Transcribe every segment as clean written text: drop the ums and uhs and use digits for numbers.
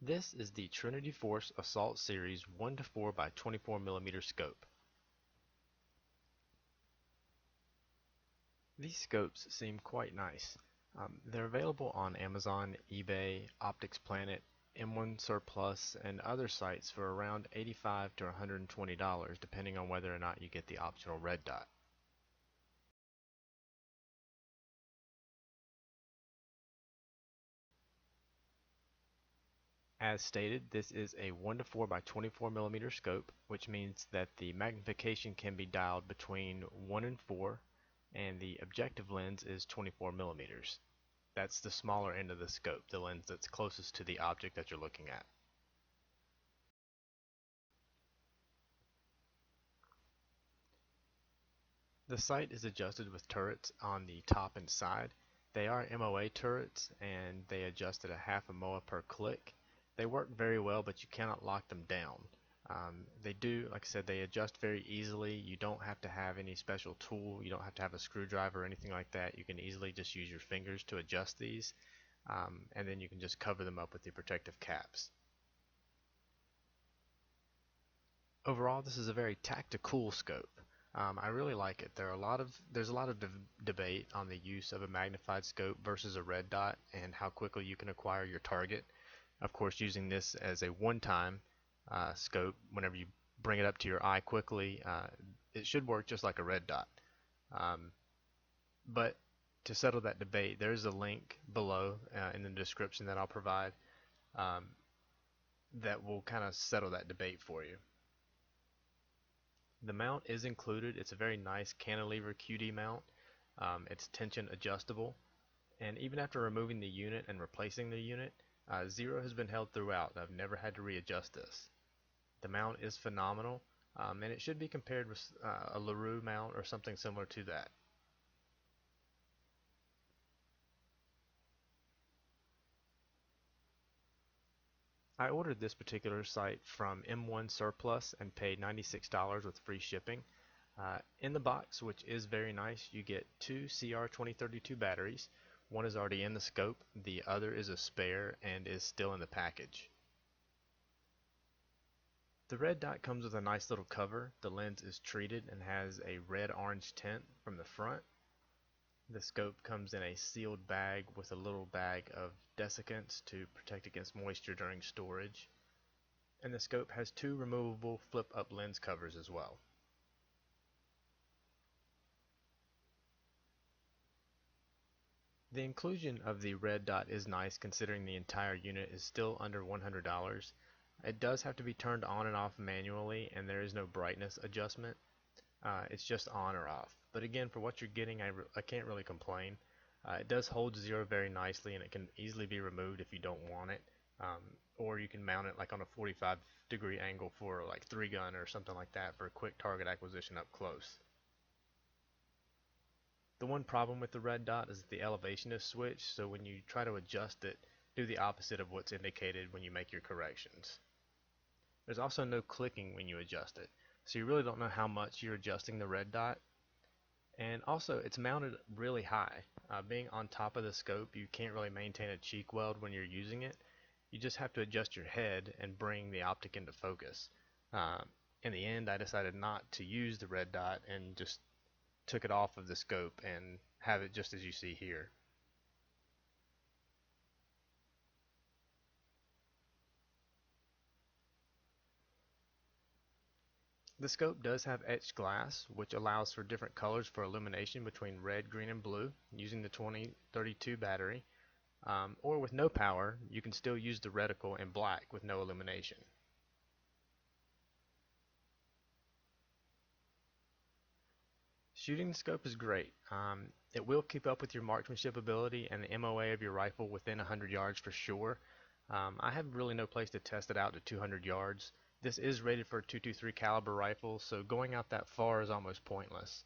This is the Trinity Force Assault Series 1-4 by 24mm scope. These scopes seem quite nice. They're available on Amazon, eBay, Optics Planet, M1 Surplus, and other sites for around $85 to $120 depending on whether or not you get the optional red dot. As stated, this is a 1-4 by 24mm scope, which means that the magnification can be dialed between 1 and 4, and the objective lens is 24mm. That's the smaller end of the scope, the lens that's closest to the object that you're looking at. The sight is adjusted with turrets on the top and side. They are MOA turrets and they adjust at a half a MOA per click. They work very well, but you cannot lock them down. They do, like I said, they adjust very easily. You don't have to have any special tool. You don't have to have a screwdriver or anything like that. You can easily just use your fingers to adjust these, and then you can just cover them up with the protective caps. Overall, this is a very tactical scope. I really like it. There's a lot of debate on the use of a magnified scope versus a red dot and how quickly you can acquire your target. Of course, using this as a one-time scope, whenever you bring it up to your eye quickly, it should work just like a red dot. Um, but to settle that debate, there's a link below in the description that I'll provide um, that will kind of settle that debate for you. The mount is included. It's a very nice cantilever QD mount. It's tension adjustable, and even after removing the unit and replacing the unit, zero has been held throughout. I've never had to readjust this. The mount is phenomenal, and it should be compared with a LaRue mount or something similar to that. I ordered this particular sight from M1 Surplus and paid $96 with free shipping. In the box, which is very nice, you get two CR2032 batteries. One is already in the scope, the other is a spare and is still in the package. The red dot comes with a nice little cover. The lens is treated and has a red-orange tint from the front. The scope comes in a sealed bag with a little bag of desiccants to protect against moisture during storage. And the scope has two removable flip-up lens covers as well. The inclusion of the red dot is nice considering the entire unit is still under $100. It does have to be turned on and off manually, and there is no brightness adjustment. It's just on or off. But again, for what you're getting, I can't really complain. It does hold zero very nicely, and it can easily be removed if you don't want it. Or you can mount it like on a 45-degree angle for like 3-gun or something like that for a quick target acquisition up close. The one problem with the red dot is that the elevation is switched, so when you try to adjust it, do the opposite of what's indicated when you make your corrections. There's also no clicking when you adjust it, so you really don't know how much you're adjusting the red dot. And also, it's mounted really high. Being on top of the scope, you can't really maintain a cheek weld when you're using it. You just have to adjust your head and bring the optic into focus. In the end, I decided not to use the red dot and just took it off of the scope and have it just as you see here. The scope does have etched glass, which allows for different colors for illumination between red, green, and blue using the 2032 battery. Or with no power, you can still use the reticle in black with no illumination. Shooting the scope is great. It will keep up with your marksmanship ability and the MOA of your rifle within 100 yards for sure. I have really no place to test it out to 200 yards. This is rated for a 223 caliber rifle, so going out that far is almost pointless.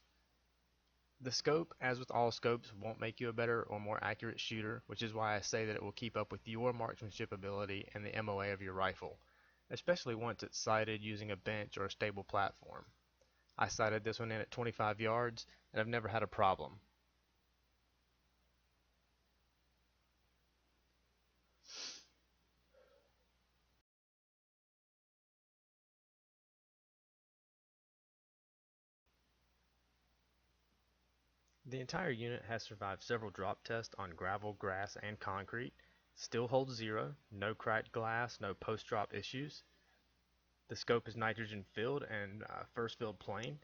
The scope, as with all scopes, won't make you a better or more accurate shooter, which is why I say that it will keep up with your marksmanship ability and the MOA of your rifle, especially once it's sighted using a bench or a stable platform. I sighted this one in at 25 yards, and I've never had a problem. The entire unit has survived several drop tests on gravel, grass, and concrete. Still holds 0, no cracked glass, no post-drop issues. The scope is nitrogen filled and first filled plane.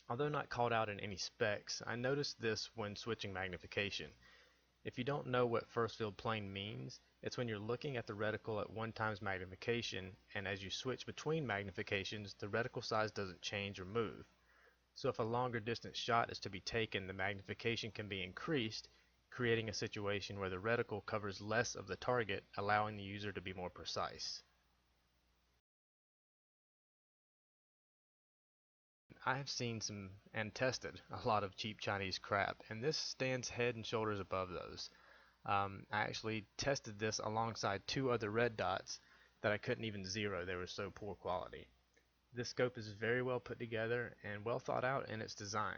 Although not called out in any specs, I noticed this when switching magnification. If you don't know what first filled plane means, it's when you're looking at the reticle at 1 times magnification, and as you switch between magnifications, the reticle size doesn't change or move. So if a longer distance shot is to be taken, the magnification can be increased, creating a situation where the reticle covers less of the target, allowing the user to be more precise. I have seen some and tested a lot of cheap Chinese crap, and this stands head and shoulders above those. I actually tested this alongside 2 other red dots that I couldn't even zero, they were so poor quality. This scope is very well put together and well thought out in its design.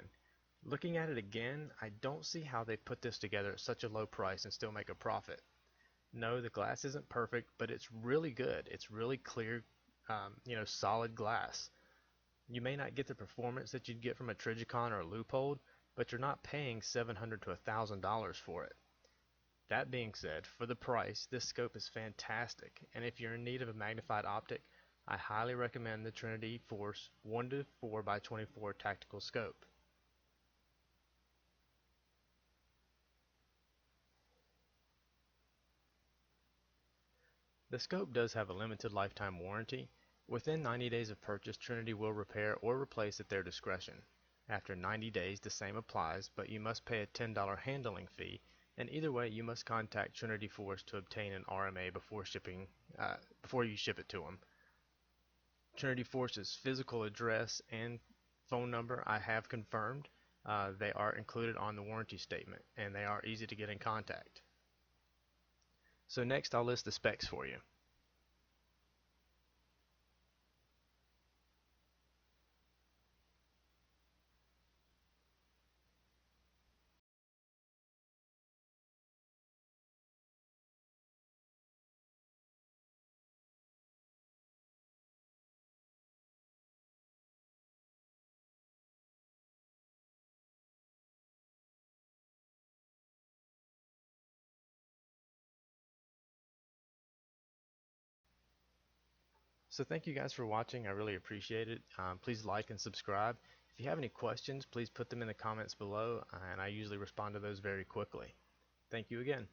Looking at it again, I don't see how they put this together at such a low price and still make a profit. No, the glass isn't perfect, but it's really good. It's really clear, solid glass. You may not get the performance that you'd get from a Trigicon or a Leupold, but you're not paying $700 to $1,000 for it. That being said, for the price, this scope is fantastic, and if you're in need of a magnified optic, I highly recommend the Trinity Force 1 to 4 by 24 tactical scope. The scope does have a limited lifetime warranty. Within 90 days of purchase, Trinity will repair or replace at their discretion. After 90 days, the same applies, but you must pay a $10 handling fee, and either way, you must contact Trinity Force to obtain an RMA before you ship it to them. Trinity Force's physical address and phone number I have confirmed. They are included on the warranty statement, and they are easy to get in contact. So next I'll list the specs for you. So thank you guys for watching. I really appreciate it. Please like and subscribe. If you have any questions, please put them in the comments below, and I usually respond to those very quickly. Thank you again.